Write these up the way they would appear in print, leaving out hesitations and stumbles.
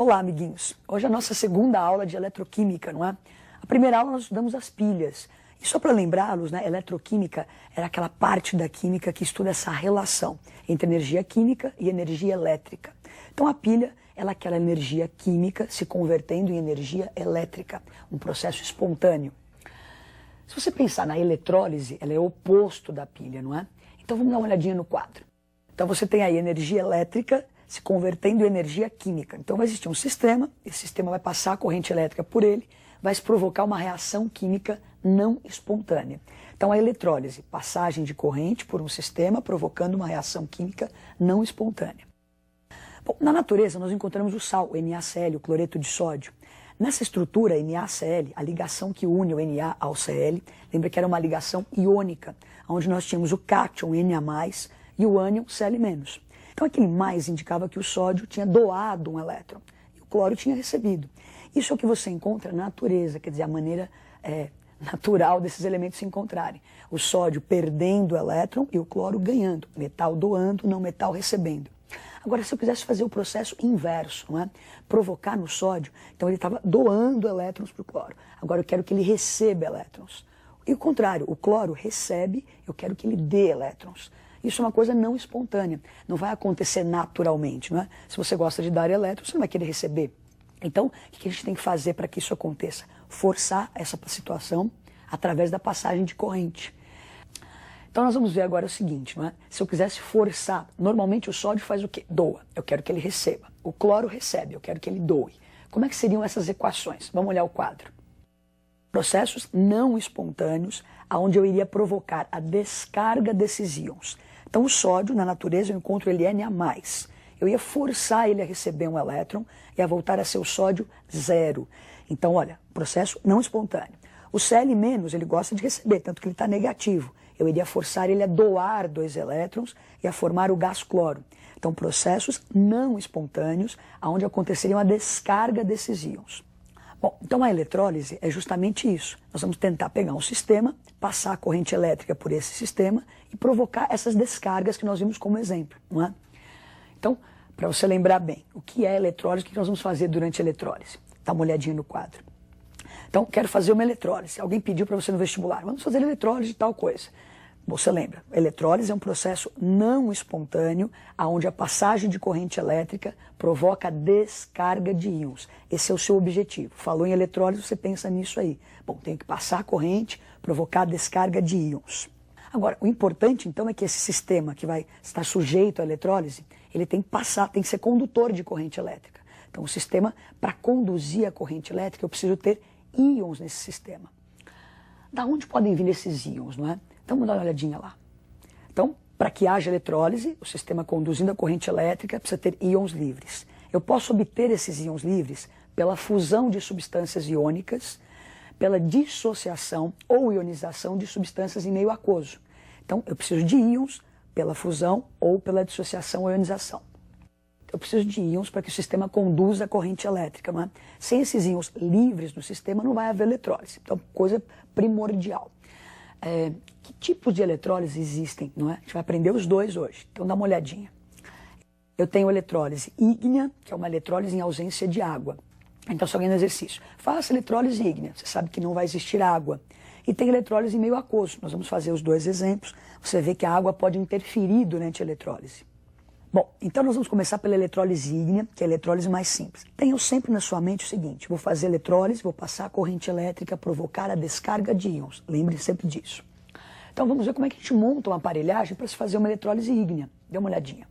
Olá, amiguinhos! Hoje é a nossa segunda aula de eletroquímica, não é? A primeira aula nós estudamos as pilhas. E só para lembrá-los, né, eletroquímica era aquela parte da química que estuda essa relação entre energia química e energia elétrica. Então a pilha ela é aquela energia química se convertendo em energia elétrica, um processo espontâneo. Se você pensar na eletrólise, ela é o oposto da pilha, não é? Então vamos dar uma olhadinha no quadro. Então você tem aí energia elétrica se convertendo em energia química. Então vai existir um sistema, esse sistema vai passar a corrente elétrica por ele, vai se provocar uma reação química não espontânea. Então a eletrólise, passagem de corrente por um sistema provocando uma reação química não espontânea. Bom, na natureza nós encontramos o sal, o NaCl, o cloreto de sódio. Nessa estrutura NaCl, a ligação que une o Na ao Cl, lembra que era uma ligação iônica, onde nós tínhamos o cátion Na+, e o ânion Cl-. Então aquele mais indicava que o sódio tinha doado um elétron e o cloro tinha recebido. Isso é o que você encontra na natureza, quer dizer, a maneira natural desses elementos se encontrarem. O sódio perdendo o elétron e o cloro ganhando, metal doando, não metal recebendo. Agora, se eu quisesse fazer o processo inverso, não é? Provocar no sódio, então ele estava doando elétrons para o cloro. Agora eu quero que ele receba elétrons. E o contrário, o cloro recebe, eu quero que ele dê elétrons. Isso é uma coisa não espontânea, não vai acontecer naturalmente, não é? Se você gosta de dar elétrons, você não vai querer receber. Então, o que a gente tem que fazer para que isso aconteça? Forçar essa situação através da passagem de corrente. Então nós vamos ver agora o seguinte, não é? Se eu quisesse forçar, normalmente o sódio faz o quê? Doa, eu quero que ele receba. O cloro recebe, eu quero que ele doe. Como é que seriam essas equações? Vamos olhar o quadro. Processos não espontâneos, onde eu iria provocar a descarga desses íons. Então o sódio, na natureza, eu encontro ele Na+. Eu ia forçar ele a receber um elétron e a voltar a ser o sódio zero. Então, olha, processo não espontâneo. O Cl-, ele gosta de receber, tanto que ele está negativo. Eu iria forçar ele a doar 2 elétrons e a formar o gás cloro. Então, processos não espontâneos, onde aconteceria uma descarga desses íons. Bom, então a eletrólise é justamente isso. Nós vamos tentar pegar um sistema, passar a corrente elétrica por esse sistema e provocar essas descargas que nós vimos como exemplo, não é? Então, para você lembrar bem, o que é eletrólise, o que nós vamos fazer durante a eletrólise? Dá uma olhadinha no quadro. Então, quero fazer uma eletrólise. Alguém pediu para você no vestibular, vamos fazer eletrólise de tal coisa. Você lembra, eletrólise é um processo não espontâneo, onde a passagem de corrente elétrica provoca a descarga de íons. Esse é o seu objetivo. Falou em eletrólise, você pensa nisso aí. Bom, tem que passar a corrente, provocar a descarga de íons. Agora, o importante, então, é que esse sistema que vai estar sujeito à eletrólise, ele tem que passar, tem que ser condutor de corrente elétrica. Então, o sistema, para conduzir a corrente elétrica, eu preciso ter íons nesse sistema. Da onde podem vir esses íons, não é? Então, vamos dar uma olhadinha lá. Então, para que haja eletrólise, o sistema conduzindo a corrente elétrica precisa ter íons livres. Eu posso obter esses íons livres pela fusão de substâncias iônicas, pela dissociação ou ionização de substâncias em meio aquoso. Então, eu preciso de íons pela fusão ou pela dissociação ou ionização. Eu preciso de íons para que o sistema conduza a corrente elétrica, não é? Sem esses íons livres no sistema, não vai haver eletrólise. Então, coisa primordial. Que tipos de eletrólise existem, não é? A gente vai aprender os dois hoje, então dá uma olhadinha. Eu tenho eletrólise ígnea, que é uma eletrólise em ausência de água. Então, se alguém no exercício, faça eletrólise ígnea, você sabe que não vai existir água. E tem eletrólise em meio aquoso, nós vamos fazer os dois exemplos, você vê que a água pode interferir durante a eletrólise. Bom, então nós vamos começar pela eletrólise ígnea, que é a eletrólise mais simples. Tenham sempre na sua mente o seguinte, vou fazer eletrólise, vou passar a corrente elétrica, provocar a descarga de íons. Lembre sempre disso. Então vamos ver como é que a gente monta uma aparelhagem para se fazer uma eletrólise ígnea. Dê uma olhadinha.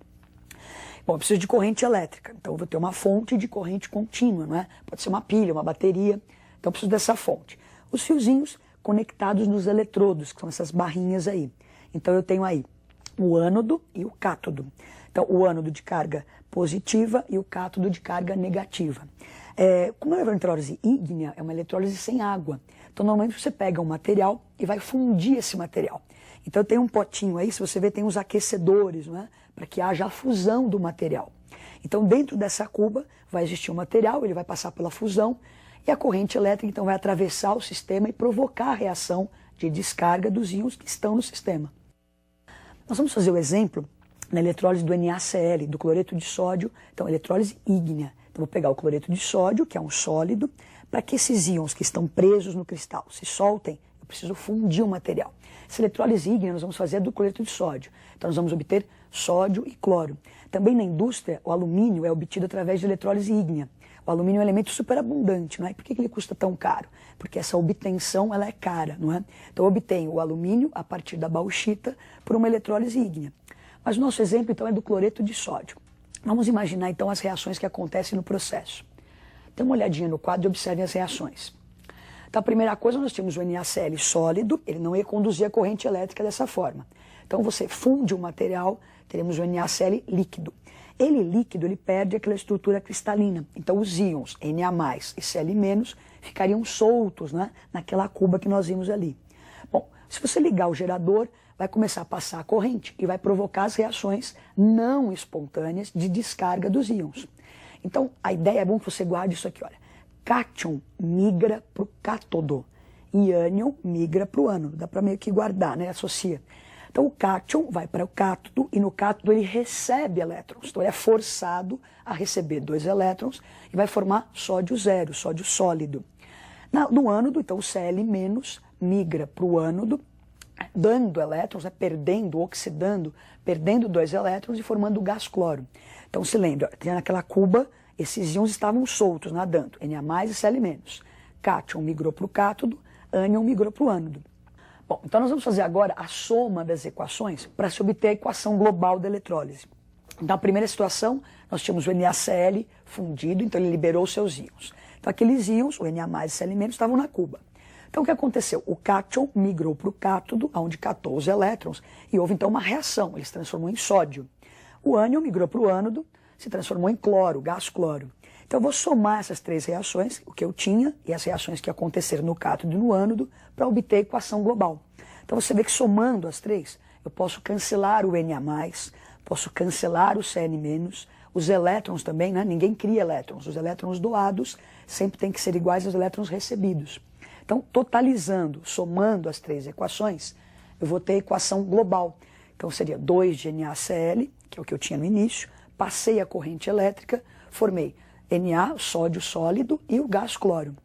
Bom, eu preciso de corrente elétrica, então eu vou ter uma fonte de corrente contínua, não é? Pode ser uma pilha, uma bateria, então eu preciso dessa fonte. Os fiozinhos conectados nos eletrodos, que são essas barrinhas aí. Então eu tenho aí o ânodo e o cátodo. Então, o ânodo de carga positiva e o cátodo de carga negativa. Como é uma eletrólise ígnea, é uma eletrólise sem água. Então, normalmente você pega um material e vai fundir esse material. Então, tem um potinho aí, se você ver, tem uns aquecedores, não é? Para que haja a fusão do material. Então, dentro dessa cuba vai existir um material, ele vai passar pela fusão e a corrente elétrica, então, vai atravessar o sistema e provocar a reação de descarga dos íons que estão no sistema. Nós vamos fazer o exemplo na eletrólise do NaCl, do cloreto de sódio, então eletrólise ígnea. Então, vou pegar o cloreto de sódio, que é um sólido, para que esses íons que estão presos no cristal se soltem, eu preciso fundir o material. Essa eletrólise ígnea nós vamos fazer do cloreto de sódio. Então, nós vamos obter sódio e cloro. Também na indústria, o alumínio é obtido através de eletrólise ígnea. O alumínio é um elemento superabundante, não é? Por que ele custa tão caro? Porque essa obtenção ela é cara, não é? Então eu obtenho o alumínio a partir da bauxita por uma eletrólise ígnea. Mas o nosso exemplo então é do cloreto de sódio. Vamos imaginar então as reações que acontecem no processo. Dê uma olhadinha no quadro e observem as reações. Então a primeira coisa, nós temos o NaCl sólido, ele não ia conduzir a corrente elétrica dessa forma. Então você funde o material, teremos o NaCl líquido. Ele líquido, ele perde aquela estrutura cristalina. Então os íons Na+, e Cl- ficariam soltos, né, naquela cuba que nós vimos ali. Bom, se você ligar o gerador, vai começar a passar a corrente e vai provocar as reações não espontâneas de descarga dos íons. Então a ideia é bom que você guarde isso aqui, olha. Cátion migra para o cátodo e ânion migra para o ânodo. Dá para meio que guardar, né, associa. Então o cátion vai para o cátodo e no cátodo ele recebe elétrons. Então ele é forçado a receber 2 elétrons e vai formar sódio zero, sódio sólido. No ânodo, então o Cl- migra para o ânodo, dando elétrons, né, perdendo, oxidando, perdendo 2 elétrons e formando o gás cloro. Então se lembra, tem naquela cuba, esses íons estavam soltos, nadando, Na+, e Cl-. Cátion migrou para o cátodo, ânion migrou para o ânodo. Bom, então nós vamos fazer agora a soma das equações para se obter a equação global da eletrólise. Na primeira situação, nós tínhamos o NaCl fundido, então ele liberou seus íons. Então aqueles íons, o Na+, e Cl- estavam na cuba. Então o que aconteceu? O cátion migrou para o cátodo, onde catou os elétrons, e houve então uma reação, ele se transformou em sódio. O ânion migrou para o ânodo, se transformou em cloro, gás cloro. Então eu vou somar essas 3 reações, o que eu tinha, e as reações que aconteceram no cátodo e no ânodo, para obter a equação global. Então você vê que somando as 3, eu posso cancelar o Na+, posso cancelar o Cl-, os elétrons também, né? Ninguém cria elétrons. Os elétrons doados sempre têm que ser iguais aos elétrons recebidos. Então, totalizando, somando as 3 equações, eu vou ter a equação global. Então seria 2 de NaCl, que é o que eu tinha no início, passei a corrente elétrica, formei Na, sódio sólido, e o gás cloro.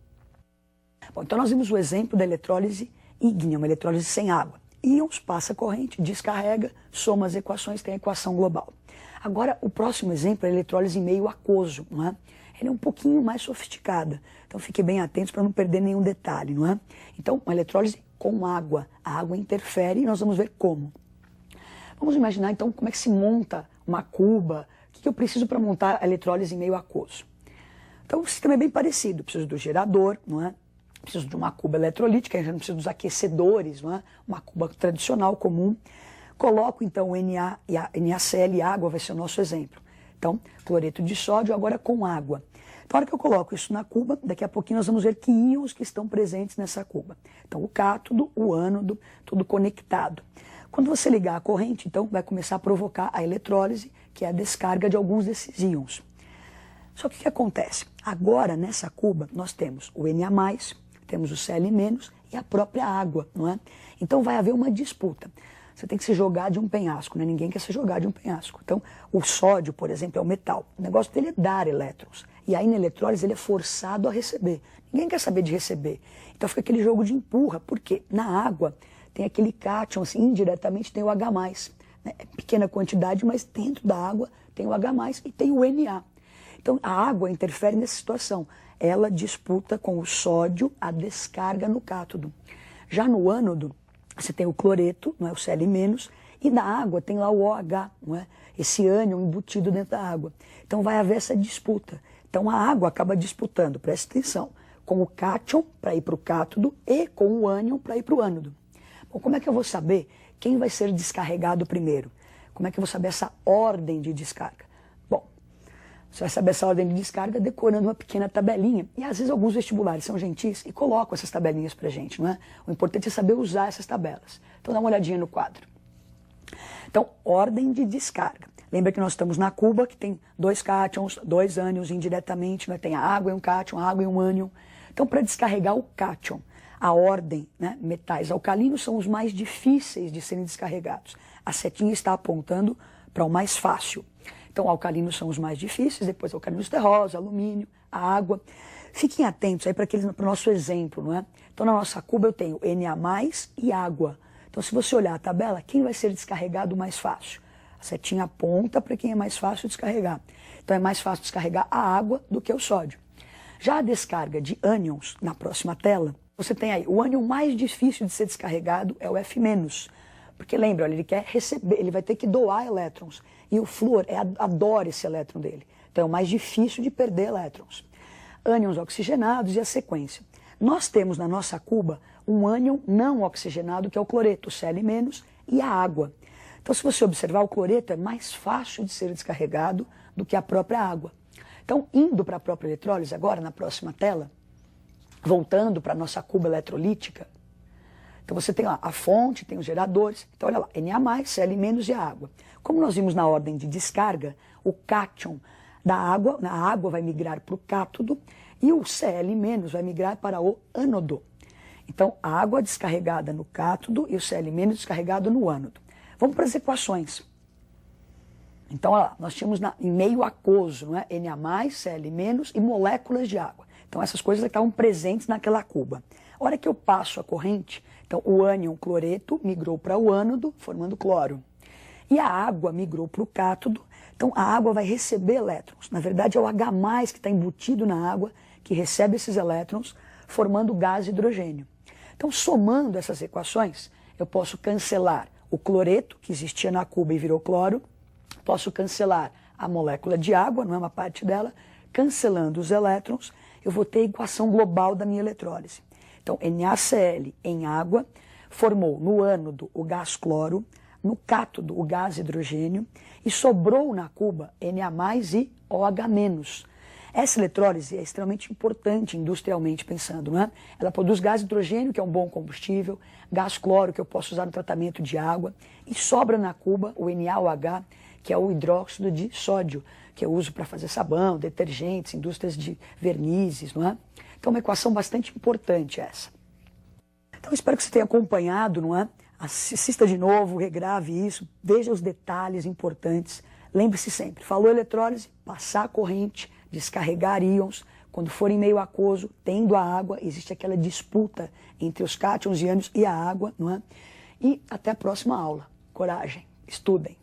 Bom, então nós vimos o exemplo da eletrólise ígnea, uma eletrólise sem água. Íons, passa a corrente, descarrega, soma as equações, tem a equação global. Agora, o próximo exemplo é a eletrólise em meio aquoso, não é? Ele é um pouquinho mais sofisticada, então fiquem bem atentos para não perder nenhum detalhe, não é? Então, uma eletrólise com água. A água interfere e nós vamos ver como. Vamos imaginar, então, como é que se monta uma cuba. O que eu preciso para montar a eletrólise em meio aquoso? Então, o sistema é bem parecido. Eu preciso do gerador, não é? Preciso de uma cuba eletrolítica, eu já não preciso dos aquecedores, não é? Uma cuba tradicional, comum. Coloco, então, o Na e a NaCl e água, vai ser o nosso exemplo. Então, cloreto de sódio agora com água. Então, na hora que eu coloco isso na cuba, daqui a pouquinho nós vamos ver que íons que estão presentes nessa cuba. Então, o cátodo, o ânodo, tudo conectado. Quando você ligar a corrente, então, vai começar a provocar a eletrólise, que é a descarga de alguns desses íons. Só que o que acontece? Agora, nessa cuba, nós temos o Na+, temos o Cl- e a própria água, não é? Então, vai haver uma disputa. Você tem que se jogar de um penhasco, né? Ninguém quer se jogar de um penhasco. Então, o sódio, por exemplo, é o metal. O negócio dele é dar elétrons. E aí, na eletrólise, ele é forçado a receber. Ninguém quer saber de receber. Então, fica aquele jogo de empurra. Por quê? Na água, tem aquele cátion, assim, indiretamente tem o H+. Né? É pequena quantidade, mas dentro da água tem o H+, e tem o Na. Então, a água interfere nessa situação. Ela disputa com o sódio a descarga no cátodo. Já no ânodo, você tem o cloreto, não é, o Cl-, e na água tem lá o OH, não é? Esse ânion embutido dentro da água. Então vai haver essa disputa. Então a água acaba disputando, presta atenção, com o cátion para ir para o cátodo e com o ânion para ir para o ânodo. Bom, como é que eu vou saber quem vai ser descarregado primeiro? Como é que eu vou saber essa ordem de descarga? Bom, você vai saber essa ordem de descarga decorando uma pequena tabelinha. E às vezes alguns vestibulares são gentis e colocam essas tabelinhas pra gente, não é? O importante é saber usar essas tabelas. Então dá uma olhadinha no quadro. Então, ordem de descarga. Lembra que nós estamos na cuba, que tem 2 cátions, 2 ânions indiretamente, né? Tem a água e um cátion, a água e um ânion. Então, para descarregar o cátion, a ordem, né? Metais alcalinos são os mais difíceis de serem descarregados. A setinha está apontando para o mais fácil. Então, alcalinos são os mais difíceis, depois alcalinos terrosos, alumínio, a água. Fiquem atentos aí para o nosso exemplo, não é? Então, na nossa cuba eu tenho Na+, e água. Então, se você olhar a tabela, quem vai ser descarregado mais fácil? A setinha aponta para quem é mais fácil descarregar. Então, é mais fácil descarregar a água do que o sódio. Já a descarga de ânions, na próxima tela, você tem aí, o ânion mais difícil de ser descarregado é o F-, porque lembra, olha, ele quer receber, ele vai ter que doar elétrons, e o flúor adora esse elétron dele, então é o mais difícil de perder elétrons. Ânions oxigenados e a sequência. Nós temos na nossa cuba um ânion não oxigenado, que é o cloreto, o Cl-, e a água. Então, se você observar, o cloreto é mais fácil de ser descarregado do que a própria água. Então, indo para a própria eletrólise agora, na próxima tela, voltando para a nossa cuba eletrolítica, então você tem lá a fonte, tem os geradores, então olha lá, Na+, Cl- e a água. Como nós vimos na ordem de descarga, o cátion da água, a água vai migrar para o cátodo e o Cl- vai migrar para o ânodo. Então, a água descarregada no cátodo e o Cl- descarregado no ânodo. Vamos para as equações. Então, olha lá, nós tínhamos em meio aquoso, não é? Na+, Cl- e moléculas de água. Então, essas coisas estavam presentes naquela cuba. A hora que eu passo a corrente, então o ânion cloreto migrou para o ânodo, formando cloro. E a água migrou para o cátodo, então a água vai receber elétrons. Na verdade, é o H+, que está embutido na água, que recebe esses elétrons, formando gás hidrogênio. Então, somando essas equações, eu posso cancelar o cloreto, que existia na cuba e virou cloro, posso cancelar a molécula de água, não é uma parte dela, cancelando os elétrons, eu vou ter a equação global da minha eletrólise. Então, NaCl em água formou no ânodo o gás cloro, no cátodo o gás hidrogênio e sobrou na cuba Na+ e OH-. Essa eletrólise é extremamente importante industrialmente pensando, não é? Ela produz gás hidrogênio, que é um bom combustível, gás cloro, que eu posso usar no tratamento de água, e sobra na cuba o NaOH, que é o hidróxido de sódio, que eu uso para fazer sabão, detergentes, indústrias de vernizes, não é? Então, uma equação bastante importante essa. Então, espero que você tenha acompanhado, não é? Assista de novo, regrave isso, veja os detalhes importantes. Lembre-se sempre, falou eletrólise, passar a corrente, descarregar íons. Quando for em meio aquoso, tendo a água, existe aquela disputa entre os cátions e ânions e a água, não é? E até a próxima aula. Coragem, estudem.